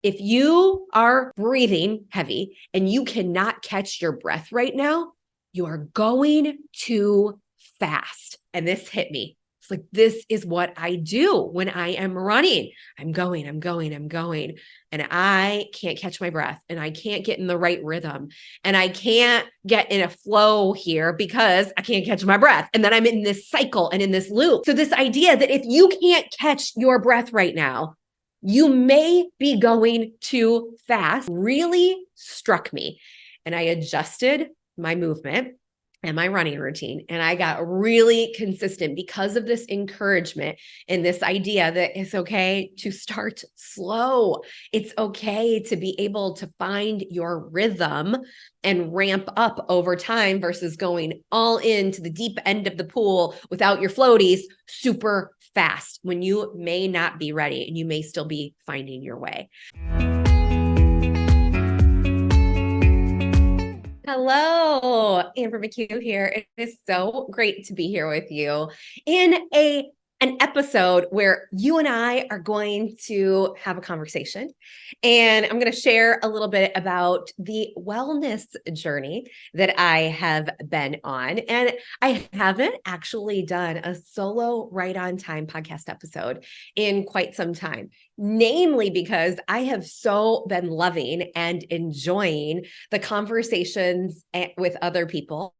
If you are breathing heavy and you cannot catch your breath right now, you are going too fast. And this hit me. It's like, this is what I do when I am running. I'm going, and I can't catch my breath, and I can't get in the right rhythm, and I can't get in a flow here because I can't catch my breath. And then I'm in this cycle and in this loop. So this idea that if you can't catch your breath right now, you may be going too fast really struck me. And I adjusted my movement and my running routine. And I got really consistent because of this encouragement and this idea that it's okay to start slow. It's okay to be able to find your rhythm and ramp up over time versus going all into the deep end of the pool without your floaties super fast when you may not be ready and you may still be finding your way. Hello, Amber McCue here. It is so great to be here with you in an episode where you and I are going to have a conversation. And I'm going to share a little bit about the wellness journey that I have been on. And I haven't actually done a solo Right on Time podcast episode in quite some time, namely because I have so been loving and enjoying the conversations with other people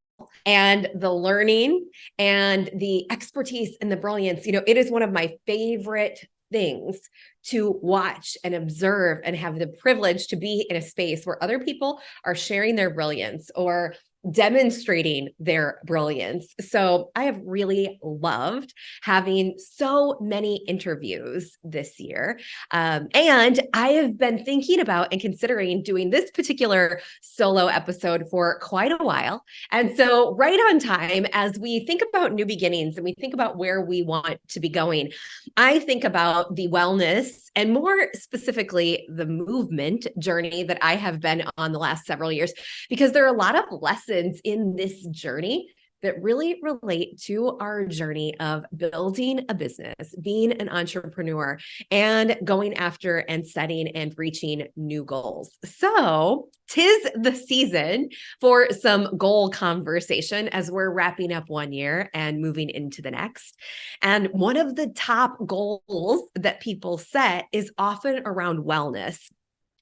and the learning and the expertise and the brilliance. It is one of my favorite things to watch and observe and have the privilege to be in a space where other people are sharing their brilliance or demonstrating their brilliance. So I have really loved having so many interviews this year. And I have been thinking about and considering doing this particular solo episode for quite a while. And so right on time, as we think about new beginnings and we think about where we want to be going, I think about the wellness and more specifically, the movement journey that I have been on the last several years, because there are a lot of lessons in this journey that really relate to our journey of building a business, being an entrepreneur, and going after and setting and reaching new goals. So 'tis the season for some goal conversation as we're wrapping up one year and moving into the next. And one of the top goals that people set is often around wellness.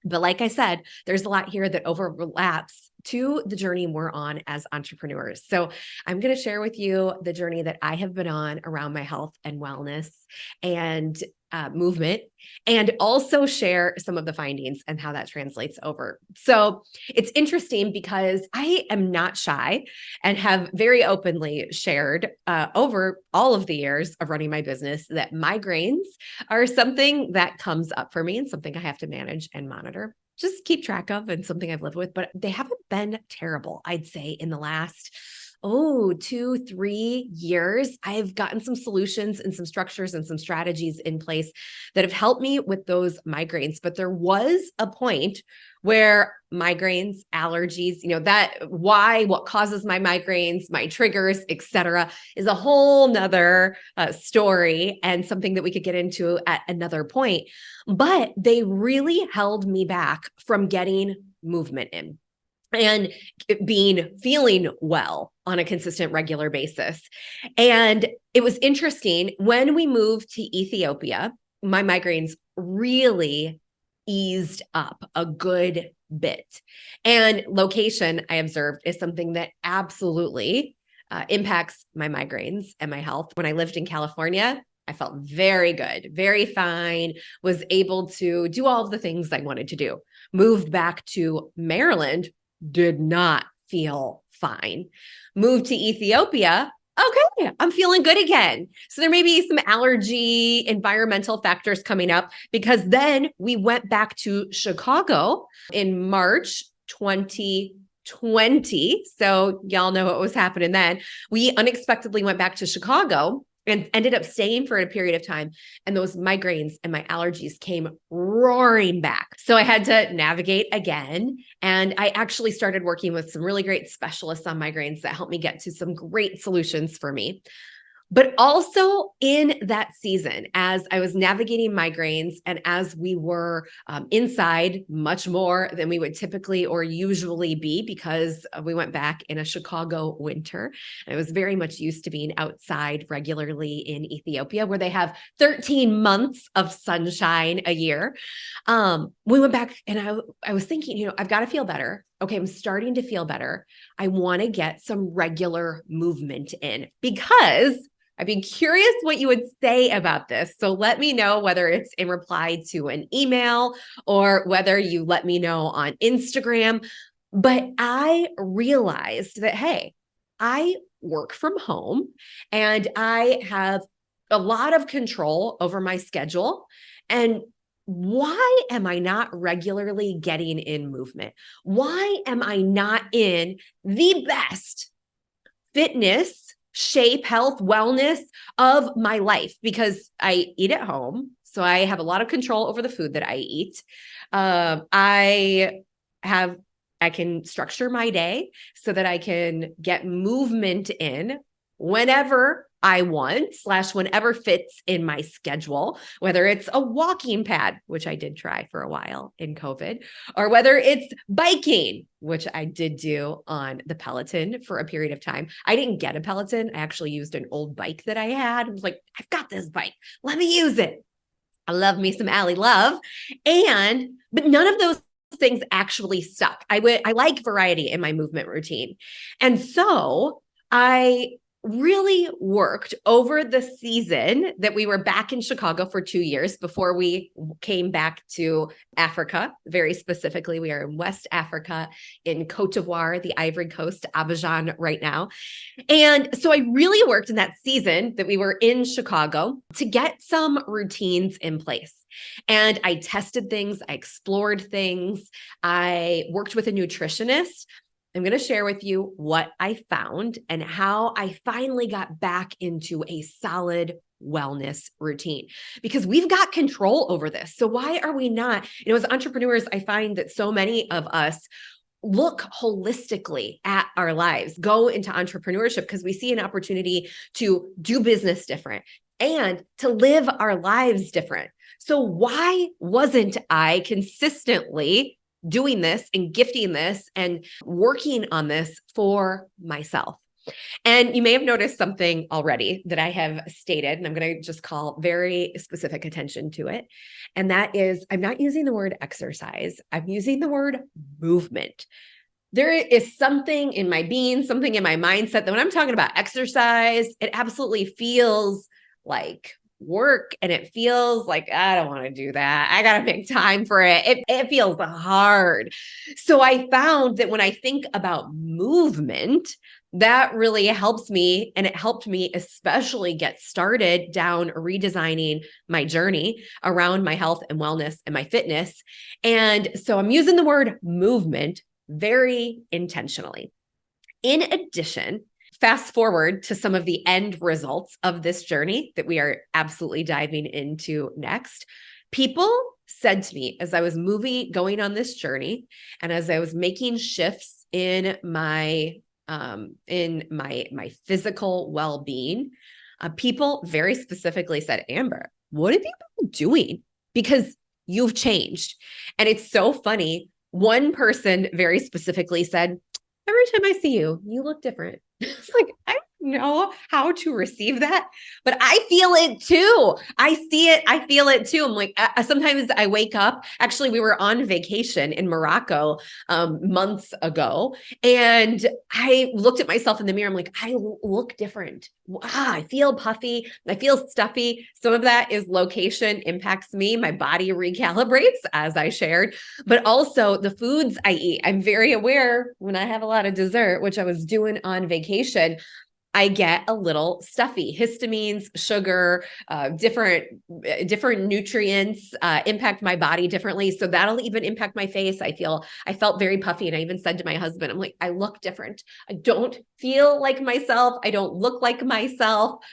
But like I said, there's a lot here that overlaps to the journey we're on as entrepreneurs. So I'm going to share with you the journey that I have been on around my health and wellness and movement, and also share some of the findings and how that translates over. So it's interesting because I am not shy and have very openly shared over all of the years of running my business that migraines are something that comes up for me and something I have to manage and monitor, just keep track of, and something I've lived with, but they haven't been terrible, I'd say, in the last 2-3 years. I've gotten some solutions and some structures and some strategies in place that have helped me with those migraines. But there was a point where migraines, allergies, what causes my migraines, my triggers, etc., is a whole nother story and something that we could get into at another point. But they really held me back from getting movement in and feeling well on a consistent, regular basis. And it was interesting when we moved to Ethiopia, my migraines really eased up a good bit. And location, I observed, is something that absolutely impacts my migraines and my health. When I lived in California, I felt very good, very fine, was able to do all of the things I wanted to do. Moved back to Maryland, did not feel fine. Moved to Ethiopia, okay, I'm feeling good again. So there may be some allergy, environmental factors coming up, because then we went back to Chicago in March 2020. So y'all know what was happening then. We unexpectedly went back to Chicago and ended up staying for a period of time. And those migraines and my allergies came roaring back. So I had to navigate again. And I actually started working with some really great specialists on migraines that helped me get to some great solutions for me. But also in that season, as I was navigating migraines and as we were inside much more than we would typically or usually be, because we went back in a Chicago winter. And I was very much used to being outside regularly in Ethiopia, where they have 13 months of sunshine a year. We went back and I was thinking, I've got to feel better. Okay, I'm starting to feel better. I want to get some regular movement in, because I'd be curious what you would say about this. So let me know whether it's in reply to an email or whether you let me know on Instagram. But I realized that, hey, I work from home and I have a lot of control over my schedule. And why am I not regularly getting in movement? Why am I not in the best fitness, shape, health, wellness of my life? Because I eat at home, so I have a lot of control over the food that I eat. I can structure my day so that I can get movement in whenever I want / whenever fits in my schedule, whether it's a walking pad, which I did try for a while in COVID, or whether it's biking, which I did do on the Peloton for a period of time. I didn't get a Peloton. I actually used an old bike that I had. I was like, I've got this bike. Let me use it. I love me some Allie Love. But none of those things actually stuck. I like variety in my movement routine. And so I really worked over the season that we were back in Chicago for 2 years before we came back to Africa. Very specifically, we are in West Africa, in Côte d'Ivoire, the Ivory Coast, Abidjan right now. And so I really worked in that season that we were in Chicago to get some routines in place. And I tested things, I explored things, I worked with a nutritionist. I'm going to share with you what I found and how I finally got back into a solid wellness routine, because we've got control over this. So why are we not? As entrepreneurs, I find that so many of us look holistically at our lives, go into entrepreneurship because we see an opportunity to do business different and to live our lives different. So why wasn't I consistently doing this and gifting this and working on this for myself? And you may have noticed something already that I have stated, and I'm going to just call very specific attention to it. And that is, I'm not using the word exercise. I'm using the word movement. There is something in my being, something in my mindset that when I'm talking about exercise, it absolutely feels like work, and it feels like I don't want to do that. I got to make time for it. It feels hard. So I found that when I think about movement, that really helps me. And it helped me especially get started down redesigning my journey around my health and wellness and my fitness. And so I'm using the word movement very intentionally. In addition, fast forward to some of the end results of this journey that we are absolutely diving into next. People said to me as I was going on this journey, and as I was making shifts in my physical well-being, people very specifically said, Amber, what have you been doing? Because you've changed. And it's so funny. One person very specifically said, every time I see you, you look different. It's like, I don't know how to receive that, but I feel it too. I see it. I feel it too. I'm like, sometimes I wake up. Actually, we were on vacation in Morocco months ago, and I looked at myself in the mirror. I'm like, I look different. I feel puffy. I feel stuffy. Some of that is location impacts me. My body recalibrates, as I shared, but also the foods I eat. I'm very aware when I have a lot of dessert, which I was doing on vacation, I get a little stuffy. Histamines, sugar, different nutrients impact my body differently. So that'll even impact my face. I felt very puffy. And I even said to my husband, I'm like, I look different. I don't feel like myself. I don't look like myself.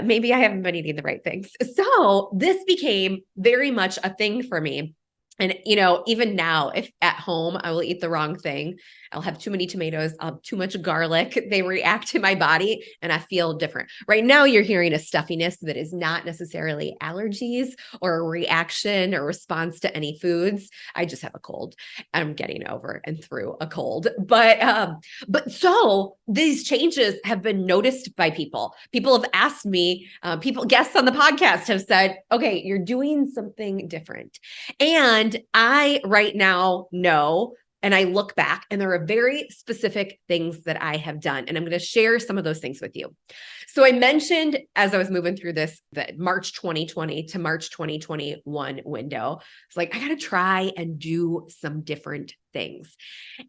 Maybe I haven't been eating the right things. So this became very much a thing for me. And, even now, if at home, I will eat the wrong thing. I'll have too many tomatoes. I'll have too much garlic. They react to my body and I feel different. Right now, you're hearing a stuffiness that is not necessarily allergies or a reaction or response to any foods. I just have a cold. I'm getting over and through a cold. But so these changes have been noticed by people. People have asked me, guests on the podcast have said, okay, you're doing something different. And I right now know, and I look back and there are very specific things that I have done. And I'm going to share some of those things with you. So I mentioned as I was moving through this, the March 2020 to March 2021 window, it's like, I got to try and do some different things.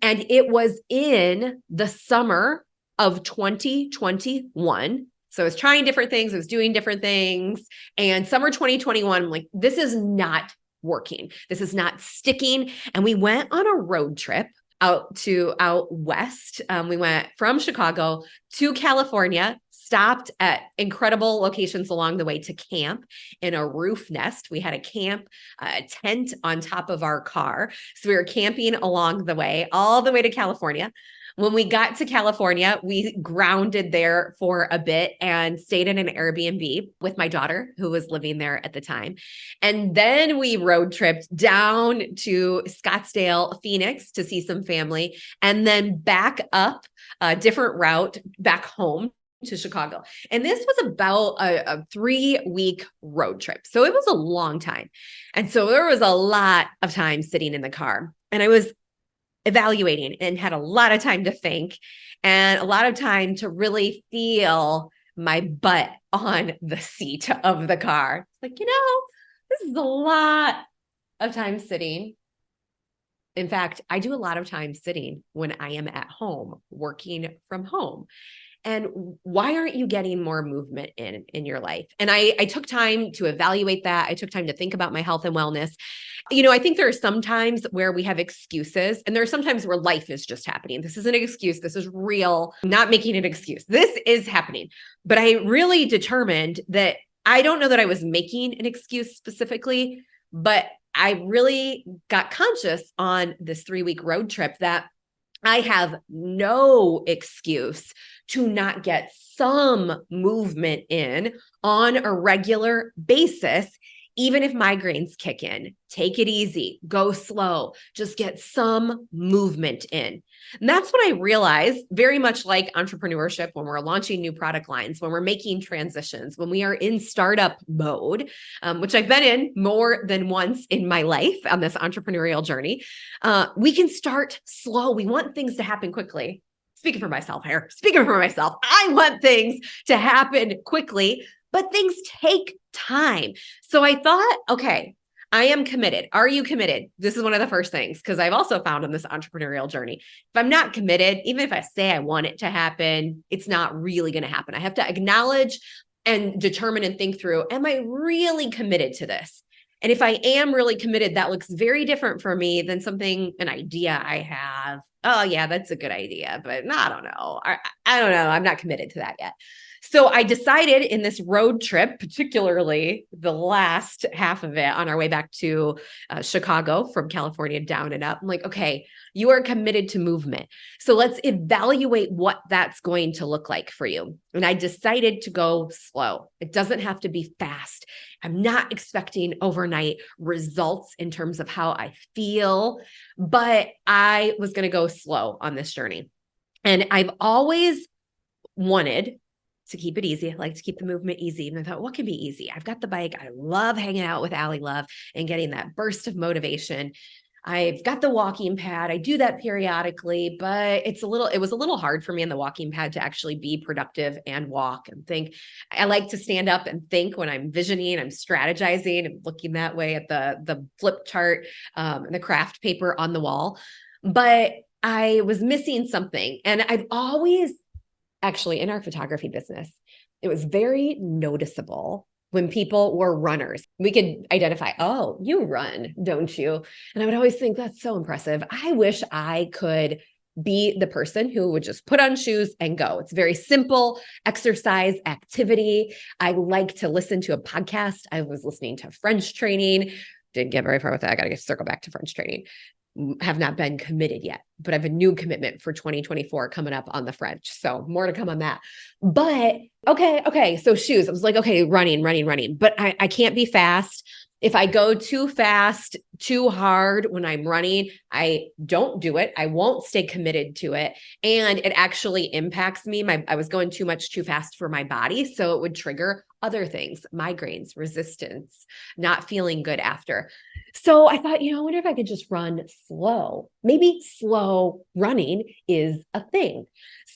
And it was in the summer of 2021. So I was trying different things. I was doing different things. And summer 2021, I'm like, this is not working. This is not sticking. And we went on a road trip out west. We went from Chicago to California, stopped at incredible locations along the way to camp in a roof nest. We had a tent on top of our car. So we were camping along the way, all the way to California. When we got to California, we grounded there for a bit and stayed in an Airbnb with my daughter, who was living there at the time. And then we road tripped down to Scottsdale, Phoenix to see some family, and then back up a different route back home to Chicago. And this was about a 3-week road trip. So it was a long time. And so there was a lot of time sitting in the car. And I was evaluating and had a lot of time to think and a lot of time to really feel my butt on the seat of the car. Like, this is a lot of time sitting. In fact, I do a lot of time sitting when I am at home, working from home. And why aren't you getting more movement in your life? And I took time to evaluate that. I took time to think about my health and wellness. I think there are some times where we have excuses, and there are some times where life is just happening. This isn't an excuse. This is real. I'm not making an excuse. This is happening. But I really determined that I don't know that I was making an excuse specifically, but I really got conscious on this 3-week road trip that I have no excuse to not get some movement in on a regular basis, even if migraines kick in. Take it easy, go slow, just get some movement in. And that's what I realized, very much like entrepreneurship, when we're launching new product lines, when we're making transitions, when we are in startup mode, which I've been in more than once in my life on this entrepreneurial journey, we can start slow. We want things to happen quickly. Speaking for myself here, I want things to happen quickly, but things take time. So I thought, okay, I am committed. Are you committed? This is one of the first things, because I've also found on this entrepreneurial journey, if I'm not committed, even if I say I want it to happen, it's not really going to happen. I have to acknowledge and determine and think through, am I really committed to this? And if I am really committed, that looks very different for me than an idea I have. Oh yeah, that's a good idea, but I don't know. I don't know. I'm not committed to that yet. So I decided in this road trip, particularly the last half of it on our way back to Chicago from California down and up, I'm like, okay, you are committed to movement. So let's evaluate what that's going to look like for you. And I decided to go slow. It doesn't have to be fast. I'm not expecting overnight results in terms of how I feel, but I was going to go slow on this journey. And I've always wanted to keep it easy. I like to keep the movement easy. And I thought, what can be easy? I've got the bike. I love hanging out with Allie Love and getting that burst of motivation. I've got the walking pad. I do that periodically, but it was a little hard for me on the walking pad to actually be productive and walk and think. I like to stand up and think when I'm visioning, I'm strategizing and looking that way at the flip chart, and the craft paper on the wall. But I was missing something. And I've always, actually, in our photography business, it was very noticeable when people were runners. We could identify, oh, you run, don't you? And I would always think, that's so impressive. I wish I could be the person who would just put on shoes and go. It's a very simple exercise activity. I like to listen to a podcast. I was listening to French training, Didn't get very far with that. I got to circle back to French training. Have not been committed yet, but I have a new commitment for 2024 coming up on the French. So more to come on that. But okay. So shoes, I was like, okay, running. But I can't be fast. If I go too fast, too hard when I'm running, I don't do it. I won't stay committed to it. And it actually impacts me. I was going too fast for my body. So it would trigger other things, migraines, resistance, not feeling good after. So I thought, I wonder if I could just run slow. Maybe slow running is a thing.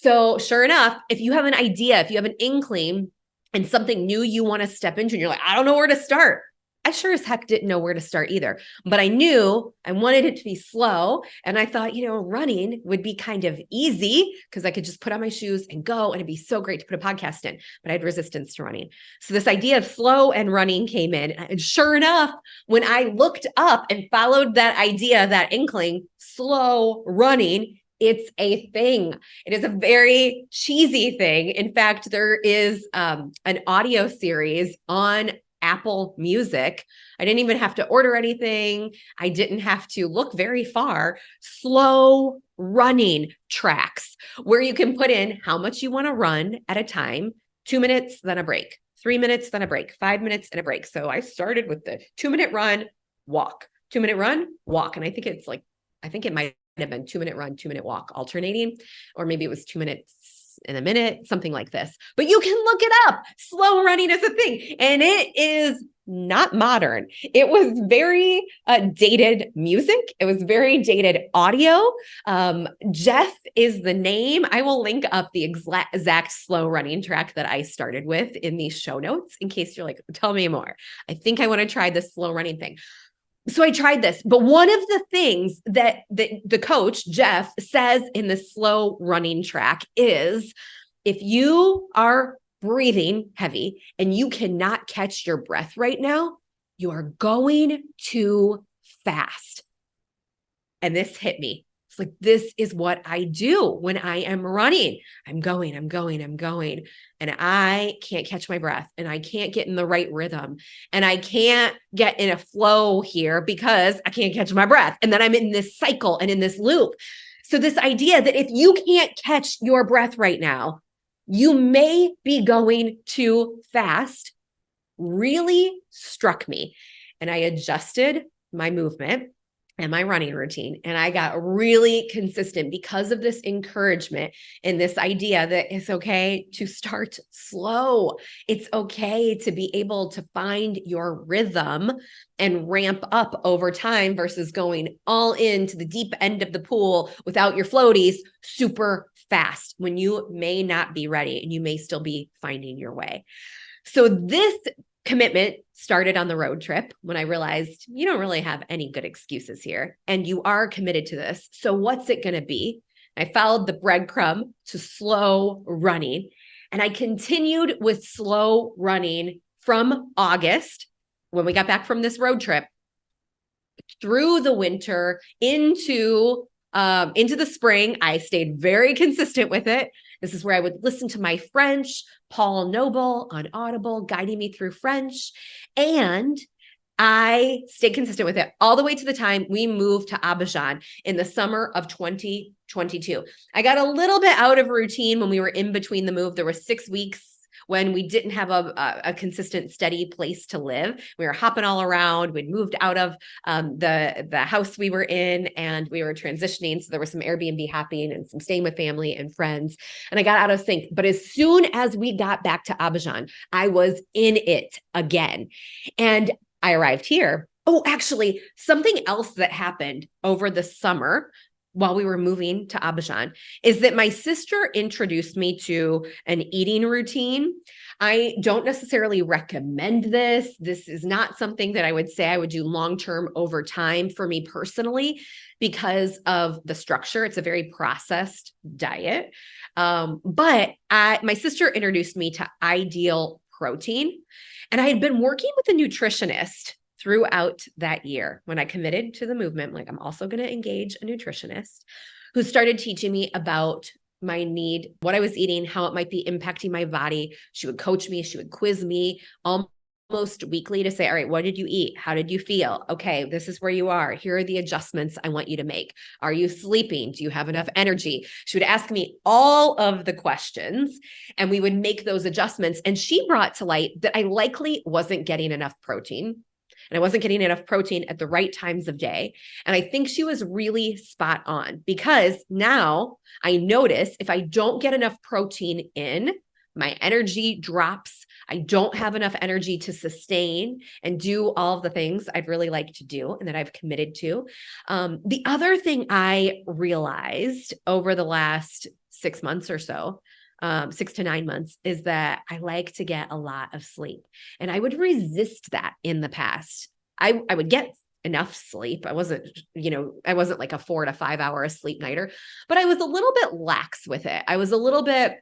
So sure enough, if you have an idea, if you have an inkling and something new you want to step into, and you're like, I don't know where to start. I sure as heck didn't know where to start either, but I knew I wanted it to be slow. And I thought, running would be kind of easy because I could just put on my shoes and go, and it'd be so great to put a podcast in, but I had resistance to running. So this idea of slow and running came in. And sure enough, when I looked up and followed that idea, that inkling, slow running, it's a thing. It is a very cheesy thing. In fact, there is an audio series on Apple Music. I didn't even have to order anything. I didn't have to look very far. Slow running tracks where you can put in how much you want to run at a time, 2 minutes, then a break, 3 minutes, then a break, 5 minutes and a break. So I started with the 2-minute run, walk, 2-minute run, walk. And I think it might have been 2-minute run, 2-minute walk alternating, or maybe it was 2 minutes in a minute, something like this. But you can look it up. Slow running is a thing. And it is not modern. It was very dated music. It was very dated audio. Jeff is the name. I will link up the exact slow running track that I started with in these show notes in case you're like, tell me more. I think I want to try this slow running thing. So I tried this, but one of the things that the coach, Jeff, says in the slow running track is if you are breathing heavy and you cannot catch your breath right now, you are going too fast. And this hit me. It's like, this is what I do when I am running. I'm going. And I can't catch my breath and I can't get in the right rhythm and I can't get in a flow here because I can't catch my breath. And then I'm in this cycle and in this loop. So this idea that if you can't catch your breath right now, you may be going too fast really struck me. And I adjusted my movement and my running routine. And I got really consistent because of this encouragement and this idea that it's okay to start slow. It's okay to be able to find your rhythm and ramp up over time versus going all into the deep end of the pool without your floaties super fast when you may not be ready and you may still be finding your way. So this commitment started on the road trip when I realized you don't really have any good excuses here and you are committed to this. So what's it going to be? I followed the breadcrumb to slow running and I continued with slow running from August when we got back from this road trip through the winter into the spring. I stayed very consistent with it. This is where I would listen to my French, Paul Noble on Audible, guiding me through French. And I stayed consistent with it all the way to the time we moved to Abidjan in the summer of 2022. I got a little bit out of routine when we were in between the move. There were 6 weeks when we didn't have a consistent, steady place to live. We were hopping all around. We'd moved out of the house we were in and we were transitioning. So there was some Airbnb hopping and some staying with family and friends. And I got out of sync. But as soon as we got back to Abidjan, I was in it again. And I arrived here. Oh, actually, something else that happened over the summer while we were moving to Abidjan is that my sister introduced me to an eating routine. I don't necessarily recommend this. This is not something that I would say I would do long-term over time for me personally because of the structure. It's a very processed diet. But my sister introduced me to Ideal Protein, and I had been working with a nutritionist throughout that year. When I committed to the movement, like I'm also going to engage a nutritionist who started teaching me about my need, what I was eating, how it might be impacting my body. She would coach me, she would quiz me, all almost weekly to say, all right, what did you eat? How did you feel? Okay, this is where you are. Here are the adjustments I want you to make. Are you sleeping? Do you have enough energy? She would ask me all of the questions and we would make those adjustments. And she brought to light that I likely wasn't getting enough protein. And I wasn't getting enough protein at the right times of day. And I think she was really spot on, because now I notice if I don't get enough protein in, my energy drops. I don't have enough energy to sustain and do all of the things I'd really like to do and that I've committed to. The other thing I realized over the last 6 months or so, 6 to 9 months, is that I like to get a lot of sleep. And I would resist that in the past. I would get enough sleep. I wasn't like a 4 to 5 hour sleep nighter, but I was a little bit lax with it. I was a little bit,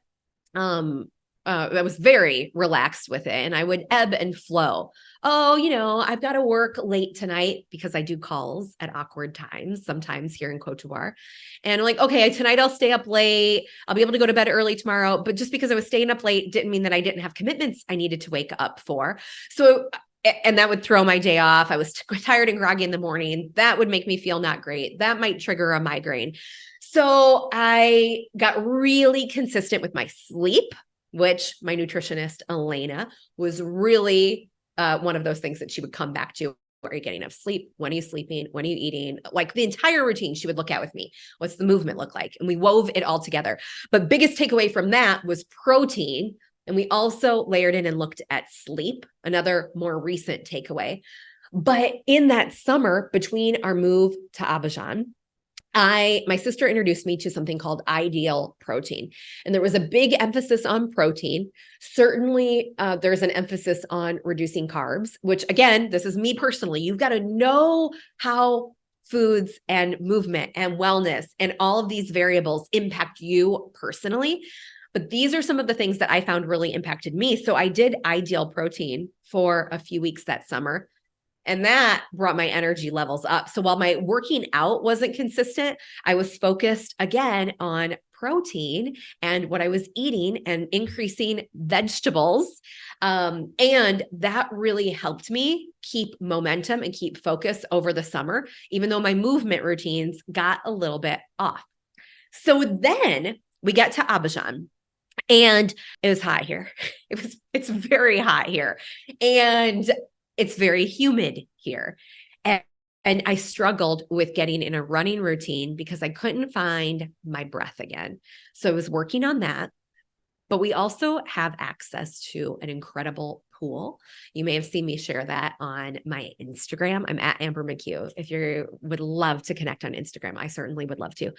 I was very relaxed with it, and I would ebb and flow. Oh, I've got to work late tonight because I do calls at awkward times, sometimes here in Cote d'Ivoire. And I'm like, okay, tonight I'll stay up late. I'll be able to go to bed early tomorrow. But just because I was staying up late didn't mean that I didn't have commitments I needed to wake up for. So, and that would throw my day off. I was tired and groggy in the morning. That would make me feel not great. That might trigger a migraine. So I got really consistent with my sleep, which my nutritionist, Elena, was really one of those things that she would come back to. Are you getting enough sleep? When are you sleeping? When are you eating? Like the entire routine she would look at with me. What's the movement look like? And we wove it all together. But biggest takeaway from that was protein. And we also layered in and looked at sleep, another more recent takeaway. But in that summer, between our move to Abidjan, my sister introduced me to something called Ideal Protein. And there was a big emphasis on protein. Certainly, there's an emphasis on reducing carbs, which again, this is me personally. You've got to know how foods and movement and wellness and all of these variables impact you personally. But these are some of the things that I found really impacted me. So I did Ideal Protein for a few weeks that summer. And that brought my energy levels up. So while my working out wasn't consistent, I was focused again on protein and what I was eating and increasing vegetables. And that really helped me keep momentum and keep focus over the summer, even though my movement routines got a little bit off. So then we get to Abidjan. And it was hot here. It's very hot here. And it's very humid here. And I struggled with getting in a running routine because I couldn't find my breath again. So I was working on that. But we also have access to an incredible pool. You may have seen me share that on my Instagram. I'm at Amber McCue. If you would love to connect on Instagram, I certainly would love to.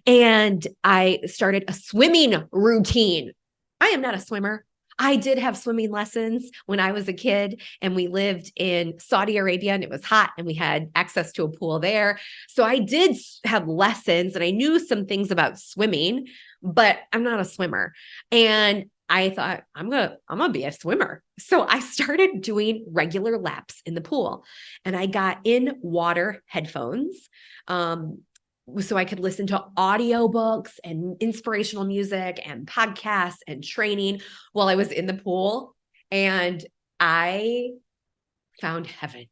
And I started a swimming routine. I am not a swimmer. I did have swimming lessons when I was a kid, and we lived in Saudi Arabia and it was hot and we had access to a pool there. So I did have lessons and I knew some things about swimming, but I'm not a swimmer. And I thought, I'm going to be a swimmer. So I started doing regular laps in the pool, and I got in water headphones. So I could listen to audiobooks and inspirational music and podcasts and training while I was in the pool. And I found heaven.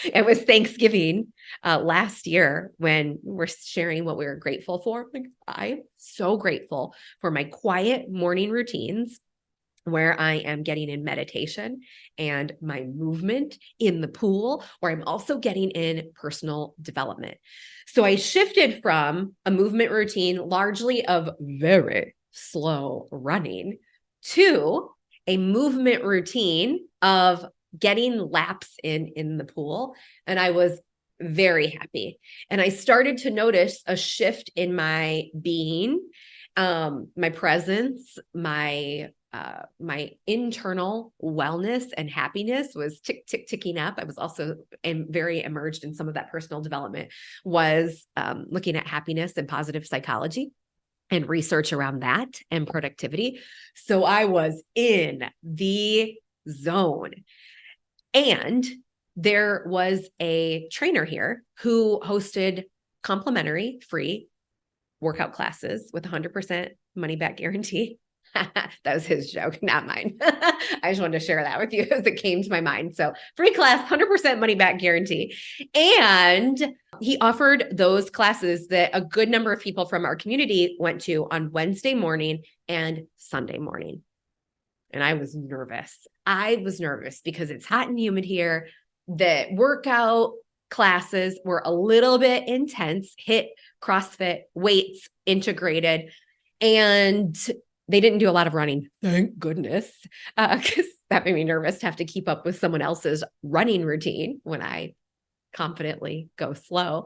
It was Thanksgiving last year when we're sharing what we were grateful for. Like, I'm so grateful for my quiet morning routines where I am getting in meditation and my movement in the pool, where I'm also getting in personal development. So I shifted from a movement routine largely of very slow running to a movement routine of getting laps in the pool. And I was very happy. And I started to notice a shift in my being, my presence, my internal wellness and happiness was ticking up. I was also very immersed in some of that personal development, was looking at happiness and positive psychology and research around that and productivity. So I was in the zone. And there was a trainer here who hosted complimentary free workout classes with 100% money back guarantee. That was his joke, not mine. I just wanted to share that with you as it came to my mind. So free class, 100% money back guarantee. And he offered those classes that a good number of people from our community went to on Wednesday morning and Sunday morning. And I was nervous. I was nervous because it's hot and humid here. The workout classes were a little bit intense, HIIT, CrossFit, weights integrated. And they didn't do a lot of running, thank goodness, because that made me nervous to have to keep up with someone else's running routine when I confidently go slow.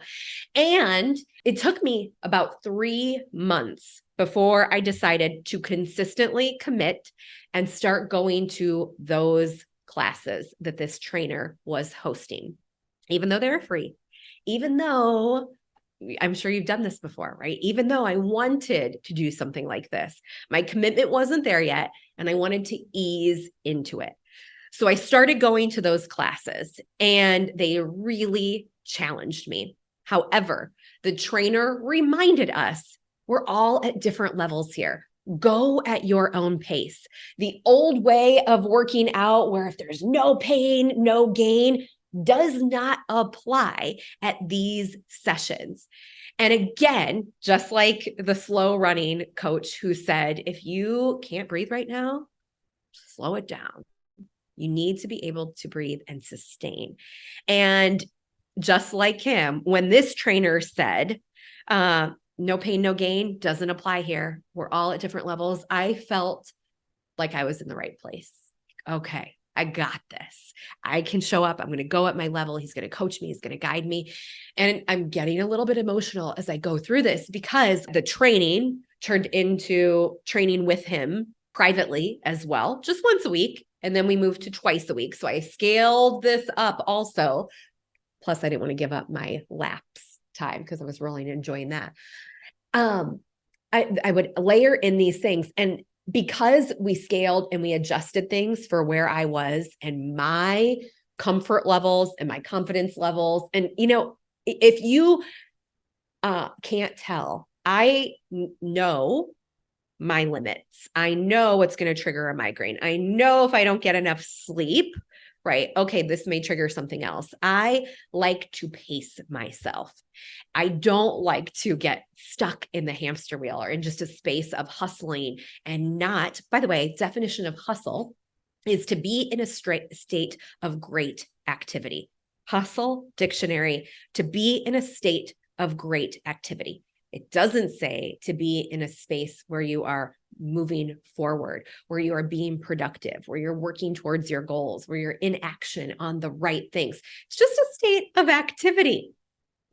And it took me about 3 months before I decided to consistently commit and start going to those classes that this trainer was hosting, even though they were free, even though I'm sure you've done this before, right? Even though I wanted to do something like this, my commitment wasn't there yet, and I wanted to ease into it. So I started going to those classes, and they really challenged me. However, the trainer reminded us we're all at different levels here. Go at your own pace. The old way of working out, where if there's no pain, no gain, does not apply at these sessions. And again, just like the slow running coach who said, if you can't breathe right now, slow it down. You need to be able to breathe and sustain. And just like him, when this trainer said, no pain, no gain, doesn't apply here, we're all at different levels, I felt like I was in the right place. Okay, I got this. I can show up. I'm going to go at my level. He's going to coach me. He's going to guide me. And I'm getting a little bit emotional as I go through this because the training turned into training with him privately as well, just once a week. And then we moved to twice a week. So I scaled this up also. Plus, I didn't want to give up my laps time because I was really enjoying that. I would layer in these things, and because we scaled and we adjusted things for where I was and my comfort levels and my confidence levels. And, if you can't tell, I know my limits. I know what's going to trigger a migraine. I know if I don't get enough sleep, right? Okay, this may trigger something else. I like to pace myself. I don't like to get stuck in the hamster wheel or in just a space of hustling and not, by the way, definition of hustle is to be in a state of great activity. Hustle dictionary, to be in a state of great activity. It doesn't say to be in a space where you are moving forward, where you are being productive, where you're working towards your goals, where you're in action on the right things. It's just a state of activity.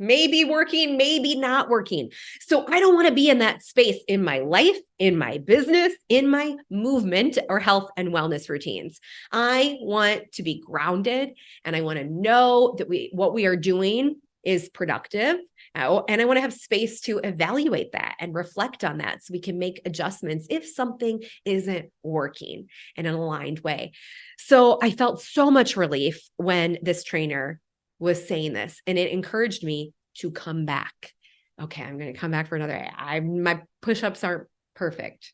Maybe working, maybe not working. So I don't want to be in that space in my life, in my business, in my movement or health and wellness routines. I want to be grounded, and I want to know that what we are doing is productive. And I want to have space to evaluate that and reflect on that so we can make adjustments if something isn't working in an aligned way. So I felt so much relief when this trainer was saying this, and it encouraged me to come back. Okay, I'm going to come back for another. My push-ups aren't perfect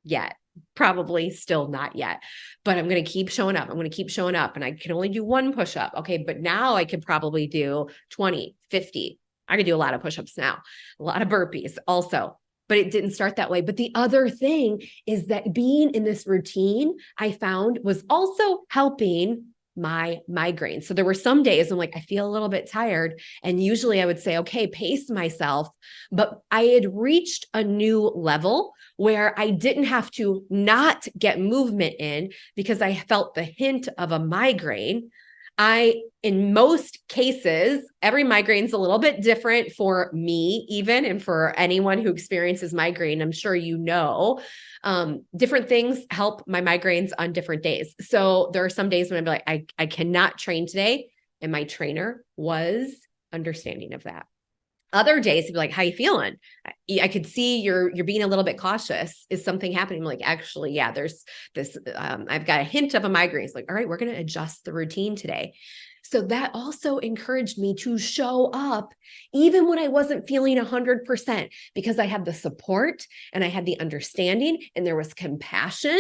yet. Probably still not yet, but I'm going to keep showing up. I'm going to keep showing up, and I can only do one push-up. Okay, but now I could probably do 20, 50. I could do a lot of push-ups now, a lot of burpees also, but it didn't start that way. But the other thing is that being in this routine, I found was also helping my migraines. So there were some days I'm like, I feel a little bit tired. And usually I would say, okay, pace myself. But I had reached a new level where I didn't have to not get movement in because I felt the hint of a migraine. In most cases, every migraine is a little bit different for me, even, and for anyone who experiences migraine, I'm sure different things help my migraines on different days. So there are some days when I'd be like, I cannot train today. And my trainer was understanding of that. Other days, he'd be like, how you feeling? I could see you're being a little bit cautious. Is something happening? I'm like, actually, yeah, there's this, I've got a hint of a migraine. It's like, all right, we're going to adjust the routine today. So that also encouraged me to show up even when I wasn't feeling 100%, because I had the support and I had the understanding and there was compassion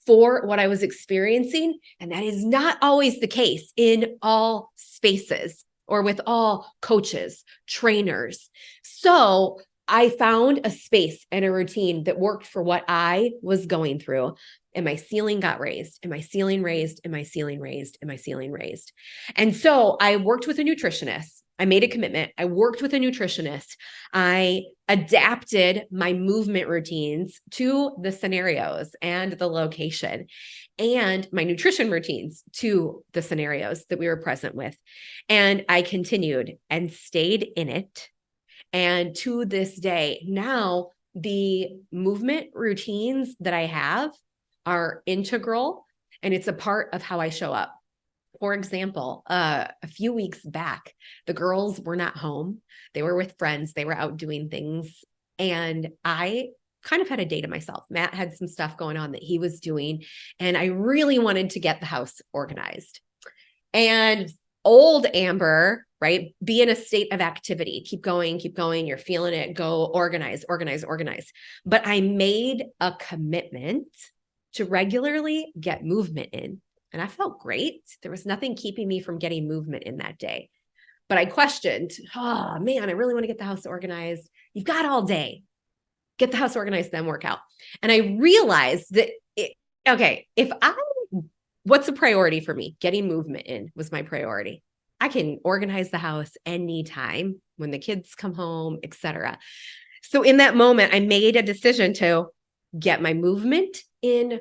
for what I was experiencing. And that is not always the case in all spaces or with all coaches, trainers. So I found a space and a routine that worked for what I was going through. And my ceiling got raised, and my ceiling raised, and my ceiling raised, and my ceiling raised. And so I worked with a nutritionist. I made a commitment. I worked with a nutritionist. I adapted my movement routines to the scenarios and the location, and my nutrition routines to the scenarios that we were present with. And I continued and stayed in it. And to this day, now the movement routines that I have are integral, and it's a part of how I show up. For example, a few weeks back, the girls were not home. They were with friends. They were out doing things. And I kind of had a day to myself. Matt had some stuff going on that he was doing, and I really wanted to get the house organized. And old Amber, right? Be in a state of activity. Keep going, keep going. You're feeling it. Go organize, organize, organize. But I made a commitment to regularly get movement in. And I felt great. There was nothing keeping me from getting movement in that day. But I questioned, oh man, I really want to get the house organized. You've got all day. Get the house organized, then work out. And I realized that, what's a priority for me? Getting movement in was my priority. I can organize the house anytime when the kids come home, etc. So in that moment, I made a decision to get my movement in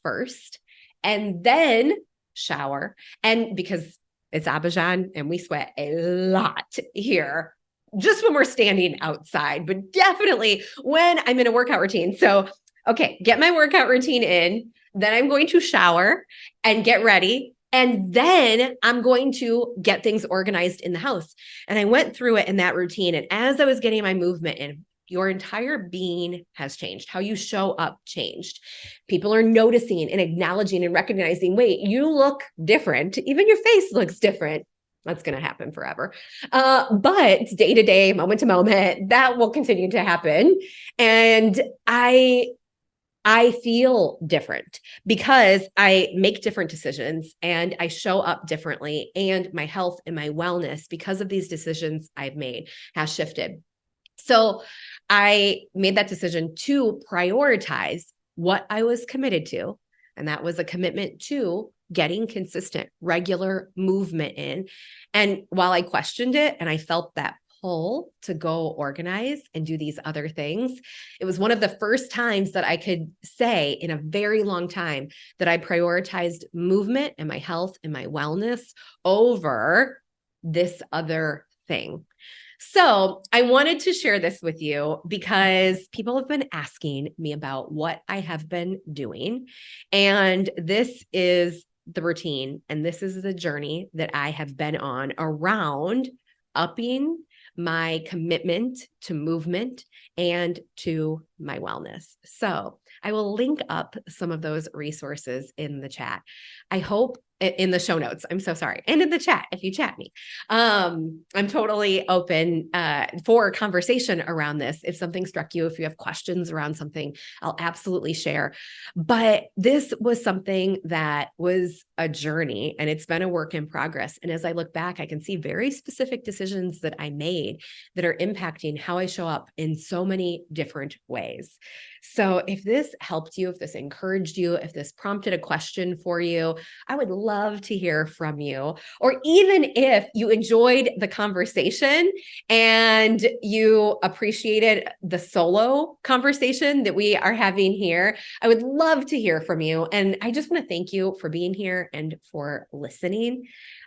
first and then shower. And because it's Abidjan and we sweat a lot here, just when we're standing outside, but definitely when I'm in a workout routine. So, okay, get my workout routine in, then I'm going to shower and get ready. And then I'm going to get things organized in the house. And I went through it in that routine. And as I was getting my movement in, your entire being has changed. How you show up changed. People are noticing and acknowledging and recognizing, wait, you look different. Even your face looks different. That's going to happen forever. But day to day, moment to moment, that will continue to happen. And I feel different because I make different decisions and I show up differently, and my health and my wellness, because of these decisions I've made, has shifted. So I made that decision to prioritize what I was committed to. And that was a commitment to getting consistent, regular movement in. And while I questioned it and I felt that pull to go organize and do these other things, it was one of the first times that I could say in a very long time that I prioritized movement and my health and my wellness over this other thing. So I wanted to share this with you because people have been asking me about what I have been doing. And this is the routine, and this is the journey that I have been on around upping my commitment to movement and to my wellness. So I will link up some of those resources in the chat. I hope in the show notes. I'm so sorry. And in the chat, if you chat me, I'm totally open for a conversation around this. If something struck you, if you have questions around something, I'll absolutely share. But this was something that was a journey, and it's been a work in progress. And as I look back, I can see very specific decisions that I made that are impacting how I show up in so many different ways. So if this helped you, if this encouraged you, if this prompted a question for you, I would love to hear from you. Or even if you enjoyed the conversation and you appreciated the solo conversation that we are having here, I would love to hear from you. And I just want to thank you for being here and for listening.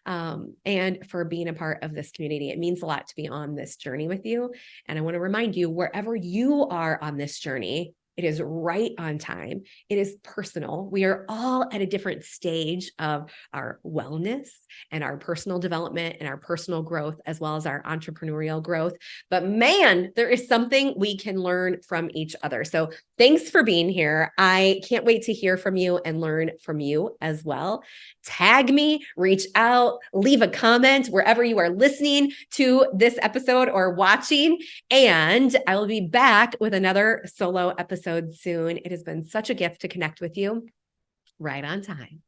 And for being a part of this community. It means a lot to be on this journey with you. And I want to remind you, wherever you are on this journey, It is right on time. It is personal. We are all at a different stage of our wellness and our personal development and our personal growth, as well as our entrepreneurial growth. But man, there is something we can learn from each other. So thanks for being here. I can't wait to hear from you and learn from you as well. Tag me, reach out, leave a comment wherever you are listening to this episode or watching. And I will be back with another solo episode soon. It has been such a gift to connect with you. Right on time.